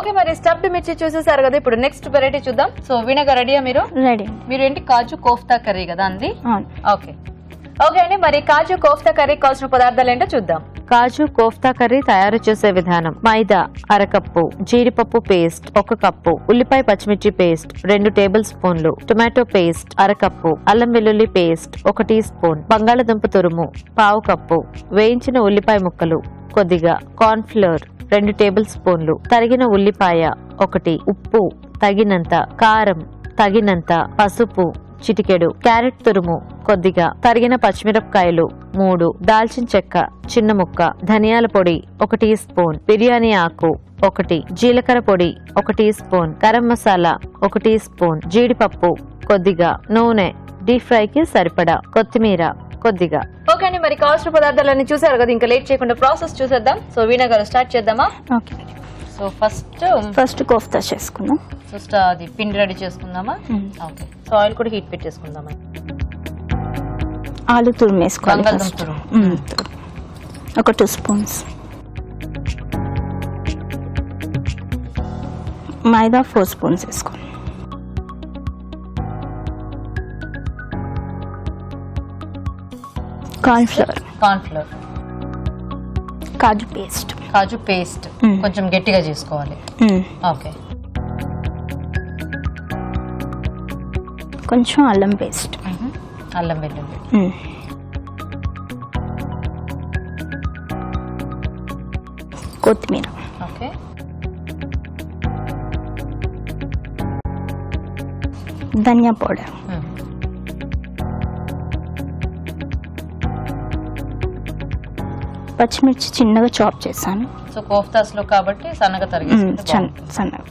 Okay మరి stuffed మిర్చి చూసేసారు కదా, ఇప్పుడు నెక్స్ట్ వెరైటీ చూద్దాం. సో వీణగా రెడీయా మీరు? రెడీ. మీరు ఏంటి కాజు కోఫ్తా కర్రీ కదా అండి? ఓకే ఓకే అండి, మరి కాజు కోఫ్తా కర్రీ కావాల్సిన పదార్థాలు ఏంటో చూద్దాం. కాజు కోఫ్తా కర్రీ తయారు చేసే విధానం: మైదా అరకప్పు, జీడిపప్పు పేస్ట్ 1 కప్పు, ఉల్లిపాయ పచ్చిమిర్చి పేస్ట్ 2 టేబుల్ స్పూన్లు, టొమాటో పేస్ట్ అరకప్పు, అల్లం వెల్లుల్లి పేస్ట్ 1 టీ స్పూన్, బంగాళదుంప తురుము 1/2 కప్పు, వేయించిన ఉల్లిపాయ ముక్కలు కొద్దిగా, కార్న్ ఫ్లోర్ 2 టేబుల్ స్పూన్లు, తరిగిన ఉల్లిపాయ 1, ఉప్పు తగినంత, కారం తగినంత, పసుపు చిటికెడు, క్యారెట్ తురుము కొద్దిగా, తరిగిన పచ్చిమిరపకాయలు 3, దాల్చిన చెక్క చిన్న ముక్క, ధనియాల పొడి 1 టీ స్పూన్, బిర్యానీ ఆకు 1, జీలకర్ర పొడి 1 teaspoon, garam masala 1 teaspoon, జీడిపప్పు కొద్దిగా, నూనె డీప్ ఫ్రైకి సరిపడా, కొత్తిమీర కొద్దిగా. ఓకే అండి, మరి కావాల్సిన పదార్థాలన్నీ చూసారు కదా, ఇంకా లేట్ చేయకుండా ప్రాసెస్ చూసేద్దాం. సో వీణా గారు స్టార్ట్ చేద్దామా? ఓకే. సో ఫస్ట్ కోఫ్తా చేసుకుందాం. సో అది పిండి రెడీ చేసుకుందామా? ఓకే. సో ఆయిల్ కూడా హీట్ పెట్టేసుకుందామా? ఆలు తురుము వేసుకోవాలి. బంగాళదుంప తురుము ఒక 2 స్పూన్స్, మైదా 4 స్పూన్స్ వేసుకోవాలి, కార్న్ ఫ్లోర్, కాజు పేస్ట్ కొంచెం గట్టిగా చేసుకోవాలి. ఓకే. కొంచెం అల్లం పేస్ట్, అల్లం వెల్లుల్లి, కొత్తిమీర, ఓకే, ధనియా పౌడర్, పచ్చిమిర్చి చిన్నగా చాప్ చేశాను. సో కోఫ్తాస్ లో కాబట్టి సన్నగా సన్నగా,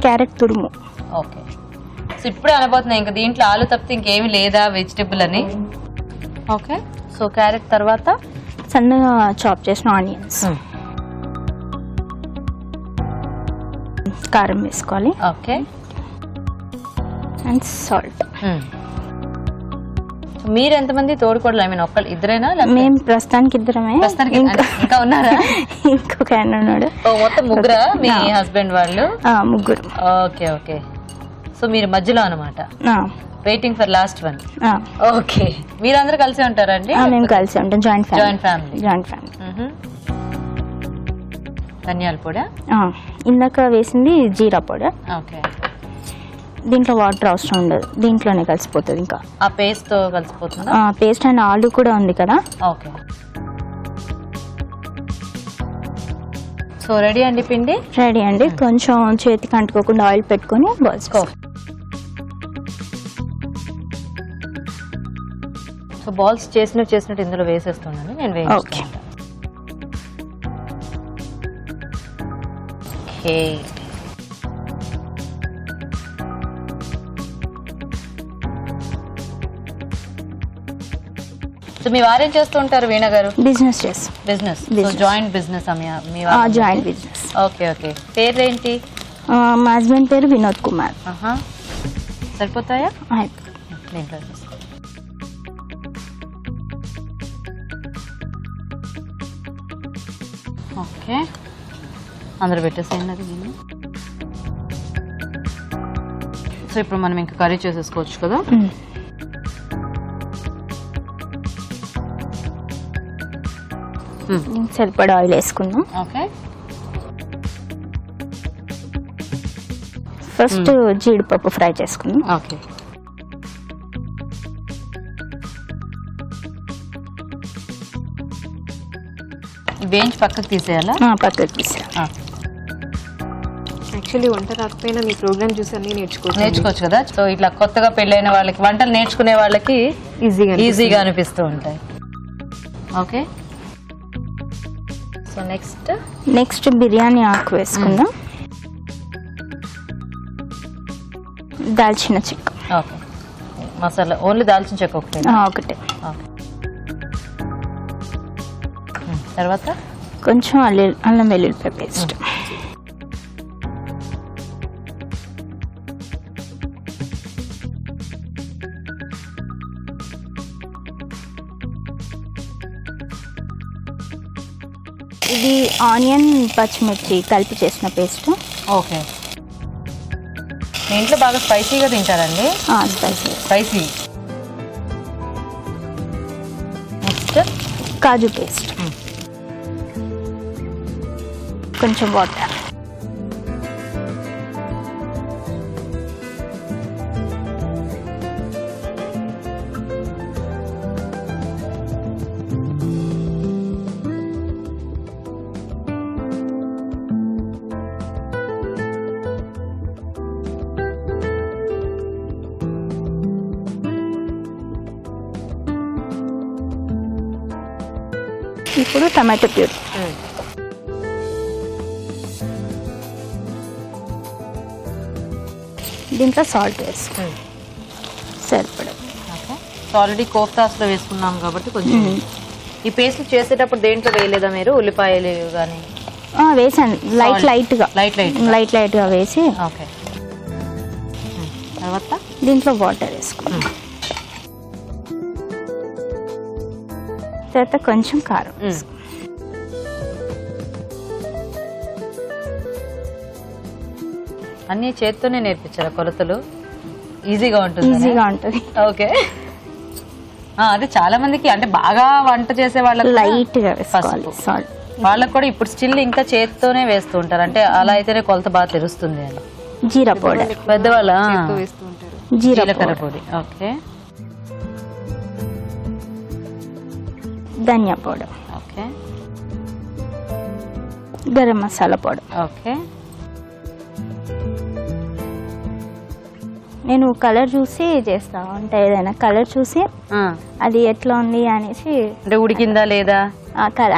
క్యారెట్ తురుము. ఓకే. సో ఇప్పుడే అనబోతున్నాయి ఇంకా దీంట్లో ఆలు తప్పితే ఇంకేమి లేదా వెజిటబుల్ అని. ఓకే. సో క్యారెట్ తర్వాత సన్నగా చాప్ చేసిన ఆనియన్స్, కారం వేసుకోవాలి. ఓకే. And salt. మీరు ఎంతమంది తోడుకోవడం? ఐ మీన్ ఒక్కళ్ళు ఇద్దరేనా? మేము ప్రస్తుతానికి ఇద్దరమే. ఇంకా ఉన్నారా? ఇంకొక ఆయన ఉన్నాడు. మొత్తం ముగ్గురా మీ హస్బెండ్ వాళ్ళు? ముగ్గురు. Okay okay. సో మీరు మధ్యలో అనమాట, waiting for last one. Okay. మీరందరూ కలిసి ఉంటారండి? మేము కలిసి ఉంటాం, జాయింట్ ఫ్యామిలీ. ధనియాల పొడి ఇందాక వేసింది, జీరా పొడి. ఓకే. దీంట్లో వాటర్ అవసరం ఉండదు, దీంట్లోనే కలిసిపోతుంది. ఇంకా ఆ పేస్ట్ తో కలిసిపోతుంది. పేస్ట్ అండ్ ఆలు కూడా ఉంది కదా. ఓకే. సో రెడీ అండి పిండి? రెడీ అండి. కొంచెం చేతికి అంటుకోకుండా ఆయిల్ పెట్టుకొని బాల్స్. సో బాల్స్ చేసినట్టు ఇందులో వేసేస్తున్నాను నేను. ఓకే. ఓకే. సో మీ వారేం చేస్తూ ఉంటారు వీణా గారు? Business. Joint business. Joint business. Okay okay. పేరేంటి? మా హస్బెండ్ పేరు వినోద్ కుమార్. సరిపోతాయా? ఓకే. అందరూ పెట్టేసేయండి అది. సో ఇప్పుడు మనం ఇంకా కర్రీ చేసేసుకోవచ్చు కదా. సరిపడా ఆయిల్ వేసుకుందాం. ఓకే. ఫస్ట్ జీడిపప్పు ఫ్రై చేసుకుందాం. ఓకే. వేయించి పక్కకు తీసేయాలా? పక్కకు తీసేయాలి. యాక్చువల్లీ వంట రాకపోయినా మీ ప్రోగ్రామ్ చూసి అన్ని నేర్చుకోవచ్చు కదా. సో ఇట్లా కొత్తగా పెళ్ళైన వాళ్ళకి, వంటలు నేర్చుకునే వాళ్ళకి ఈజీగా అనిపిస్తూ ఉంటాయి. ఓకే. సో నెక్స్ట్ బిర్యానీ ఆకు వేసుకుందాం. దాల్చిన చెక్క. ఓకే. మసాలా ఓన్లీ దాల్చిన చెక్క ఒకటే? ఒకటే. తర్వాత కొంచెం అల్లం వెల్లుల్లిపాయ పేస్ట్. ఇది ఆనియన్ పచ్చిమిర్చి కలిపి చేసిన పేస్ట్. ఓకే, మీ ఇంట్లో బాగా స్పైసీగా తింటారండి? స్పైసీ. నెక్స్ట్ కాజు పేస్ట్, కొంచెం వాటర్. ఇప్పుడు టమాటో ప్యూరీ. దీంట్లో సాల్ట్ వేసి సరిపడ. ఆల్రెడీ కోఫ్తాస్లో వేసుకున్నాం కాబట్టి కొంచెం. ఈ పేస్ట్ చేసేటప్పుడు దేంట్లో వేయలేదా మీరు? ఉల్లిపాయలు కానీ వేసాను, లైట్గా వేసి. ఓకే, తర్వాత దీంట్లో వాటర్ వేసుకున్నాం. తర్వాత కొంచెం కారం. అన్ని చేత్తోనే నేర్పించారా కొలతలు? ఈజీగా ఉంటుంది. ఓకే, అదే చాలా మందికి అంటే బాగా వంట చేసే వాళ్ళకి లైట్ గా వేసుకోవాలి సాల్ట్. వాళ్ళకి కూడా ఇప్పుడు స్టిల్ ఇంకా చేత్తోనే వేస్తూ ఉంటారు, అంటే అలా అయితేనే కొలత బాగా తెలుస్తుంది అని. జీరా పౌడర్ పెద్దవాళ్ళ వేస్తూ ఉంటారు. జీలకర్ర పొడి. ఓకే, ధనియా powder. Okay, garam masala powder. Okay. నేను కలర్ చూసి చేస్తా, అంటే ఏదైనా కలర్ చూసి అది ఎట్లా ఉంది అనేసి, అంటే ఉడికిందా లేదా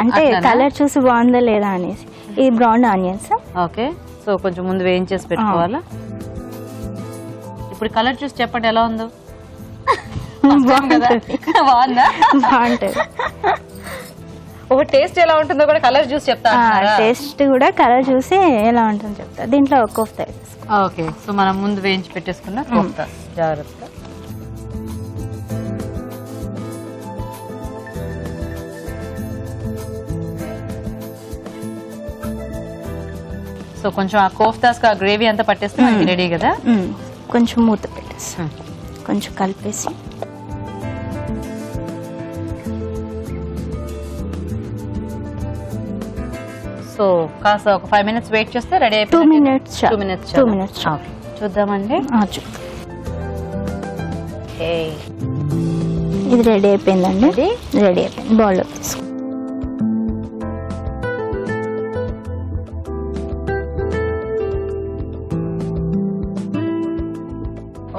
అంటే కలర్ చూసి బాగుందా లేదా అనేసి. ఇది బ్రౌన్ ఆనియన్స్. ఓకే, సో కొంచెం ముందు వేయించేసి పెట్టుకోవాలా? ఇప్పుడు కలర్ చూసి చెప్పండి ఎలా ఉందో. బాగుందా? బాగుంటుంది. ఒక టేస్ట్ ఎలా ఉంటుందో కూడా కలర్ చూసి చెప్తా. టేస్ట్ కూడా కలర్ చూసి ఎలా ఉంటుందో చెప్తా. దీంట్లో కోఫ్తా. ఓకే, సో మనం ముందు వేయించి పెట్టేసుకున్న కోఫ్తా జాగ్రత్త. సో కొంచెం ఆ కోఫ్తాస్ ఆ గ్రేవీ అంతా పట్టేస్తే మనకి రెడీ కదా. కొంచెం మూత పెట్టేసి కొంచెం కలిపేసి సో కాస్త ఒక 5 minutes వెయిట్ చేస్తే రెడీ అయిపోయింది. 2 minutes. చూద్దామండి. ఇది రెడీ అయిపోయిందండి. రెడీ అయిపోయింది. బౌల్లో తీసుకో.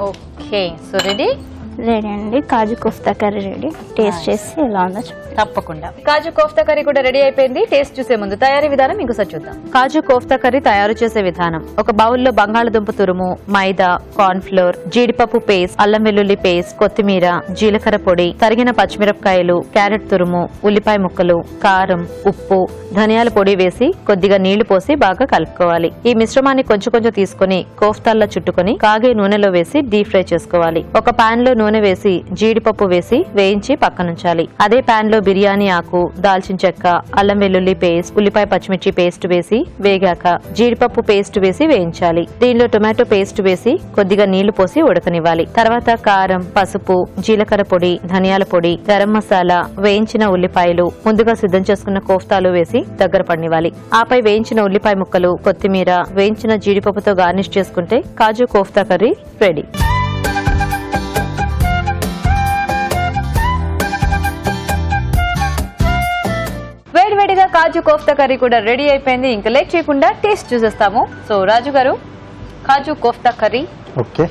ఓకే, సో రెడీ అండి. కాజు కోఫ్తా కర్రీ రెడీ. టేస్ట్ చేసి ఎలా ఉందో తప్పకుండా. కాజు కోఫ్తా కర్రీ కూడా రెడీ అయిపోయింది. టేస్ట్ చూసే ముందు తయారీ విధానం ఇంకోసారి చూద్దాం. కాజు కోఫ్తా కర్రీ తయారు చేసే విధానం: ఒక బౌల్లో బంగాళదుంప తురుము, మైదా, కార్న్ ఫ్లోర్, జీడిపప్పు పేస్ట్, అల్లం వెల్లుల్లి పేస్ట్, కొత్తిమీర, జీలకర్ర పొడి, తరిగిన పచ్చిమిరపకాయలు, క్యారెట్ తురుము, ఉల్లిపాయ ముక్కలు, కారం, ఉప్పు, ధనియాల పొడి వేసి కొద్దిగా నీళ్లు పోసి బాగా కలుపుకోవాలి. ఈ మిశ్రమాన్ని కొంచెం కొంచెం తీసుకుని కోఫ్తాల్లో చుట్టుకుని కాగే నూనెలో వేసి డీప్ ఫ్రై చేసుకోవాలి. ఒక పాన్ లో నూనె వేసి జీడిపప్పు వేసి వేయించి పక్కనుంచాలి. అదే పాన్ లో బిర్యానీ ఆకు, దాల్చిన చెక్క, అల్లం వెల్లుల్లి పేస్ట్, ఉల్లిపాయ పచ్చిమిర్చి పేస్ట్ వేసి వేగాక జీడిపప్పు పేస్ట్ వేసి వేయించాలి. దీనిలో టొమాటో పేస్ట్ వేసి కొద్దిగా నీళ్లు పోసి ఉడకనివ్వాలి. తర్వాత కారం, పసుపు, జీలకర్ర పొడి, ధనియాల పొడి, గరం మసాలా, వేయించిన ఉల్లిపాయలు, ముందుగా సిద్ధం చేసుకున్న కోఫ్తాలు వేసి దగ్గర పడినివ్వాలి. ఆపై వేయించిన ఉల్లిపాయ ముక్కలు, కొత్తిమీర, వేయించిన జీడిపప్పుతో గార్నిష్ చేసుకుంటే కాజు కోఫ్తా కర్రీ రెడీ. వేడివేడిగా కాజు కోఫ్తా కర్రీ కూడా రెడీ అయిపోయింది. ఇంకా లేట్ చేయకుండా టేస్ట్ చూసేస్తాము. సో రాజు గారు, కాజు కోఫ్తా కర్రీ.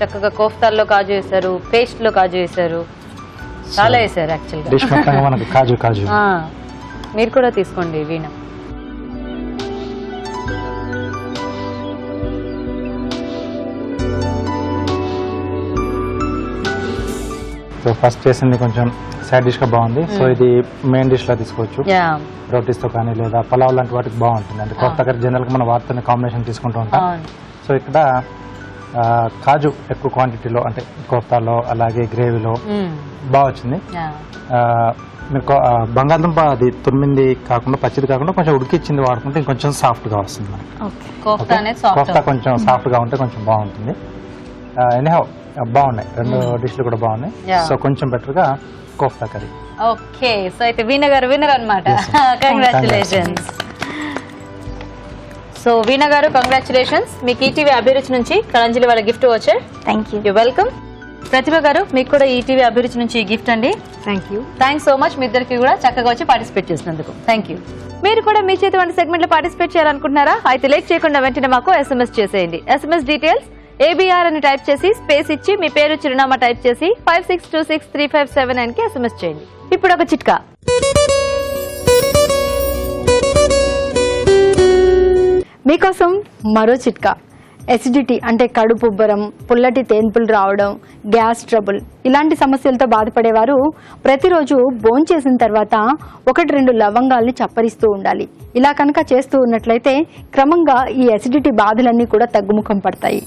చక్కగా కోఫ్తాల్లో కాజు వేశారు, పేస్ట్ లో కాజు వేశారు, చాలా వేశారు యాక్చువల్గా. మీరు కూడా తీసుకోండి వీణ. సో ఫస్ట్ చేసింది కొంచెం సైడ్ డిష్ గా బాగుంది. సో ఇది మెయిన్ డిష్ లా తీసుకోవచ్చు. రోటీస్ తో కానీ లేదా పలావ్ లాంటి వాటికి బాగుంటుంది. అంటే కోఫ్తా కర్రీ జనరల్ గా మనం వాటితోనే కాంబినేషన్ తీసుకుంటూ ఉంటాం. సో ఇక్కడ కాజు ఎక్కువ క్వాంటిటీలో, అంటే కోఫ్తాలో అలాగే గ్రేవీలో బాగా వచ్చింది. మీకు బంగాళదుంప అది తురిమింది కాకుండా పచ్చిది కాకుండా కొంచెం ఉడికిచ్చింది వాడుకుంటే ఇంకొంచెం సాఫ్ట్ గా వస్తుంది మనకి. కోఫ్తా కొంచెం సాఫ్ట్ గా ఉంటే కొంచెం బాగుంటుంది. ఎనీహౌ బాగున్నాయి, 2 డిష్లు కూడా బాగున్నాయి. సో కొంచెం బెటర్ గా కోఫ్తా కర్రీ. ఓకే, సో అయితే వీణా గారు విన్నర్ అనమాట. కంగ్రాచులేషన్స్. సో వీణా గారు కంగ్రాచులేషన్స్, మీకు ఈటీవీ అభిరుచి నుంచి కళంజలి వాళ్ళ గిఫ్ట్ వచ్చే. Thank you. వెల్కమ్. ప్రతిభ గారు మీకు కూడా ఈటీవీ అభిరుచి నుంచి గిఫ్ట్ అండి. థ్యాంక్స్ సో మచ్, మీ ఇద్దరికి కూడా చక్కగా వచ్చి పార్టిసిపేట్ చేసినందుకు థ్యాంక్ యూ. మీరు కూడా మీ చేతి వంటి సెగ్మెంట్ లో పార్టిసిపేట్ చేయాలనుకుంటున్నారా? అయితే లేట్ చేయకుండా వెంటనే మాకు SMS చేసేయండి. SMS డీటెయిల్స్ ABR అని టైప్ చేసి స్పేస్ ఇచ్చి మీ పేరు చిరునామా టైప్ చేసి 56263579 కి SMS చేయండి. ఇప్పుడు ఒక చిట్కా. మీకోసం మరో చిట్కా. ఎసిడిటీ అంటే కడుపుబ్బరం, పుల్లటి తేన్పులు రావడం, గ్యాస్ ట్రబుల్ ఇలాంటి సమస్యలతో బాధపడేవారు ప్రతిరోజు భోంచేసిన తర్వాత 1-2 లవంగాల్ని చప్పరిస్తూ ఉండాలి. ఇలా కనుక చేస్తూ ఉన్నట్లయితే క్రమంగా ఈ ఎసిడిటీ బాధలన్నీ కూడా తగ్గుముఖం పడతాయి.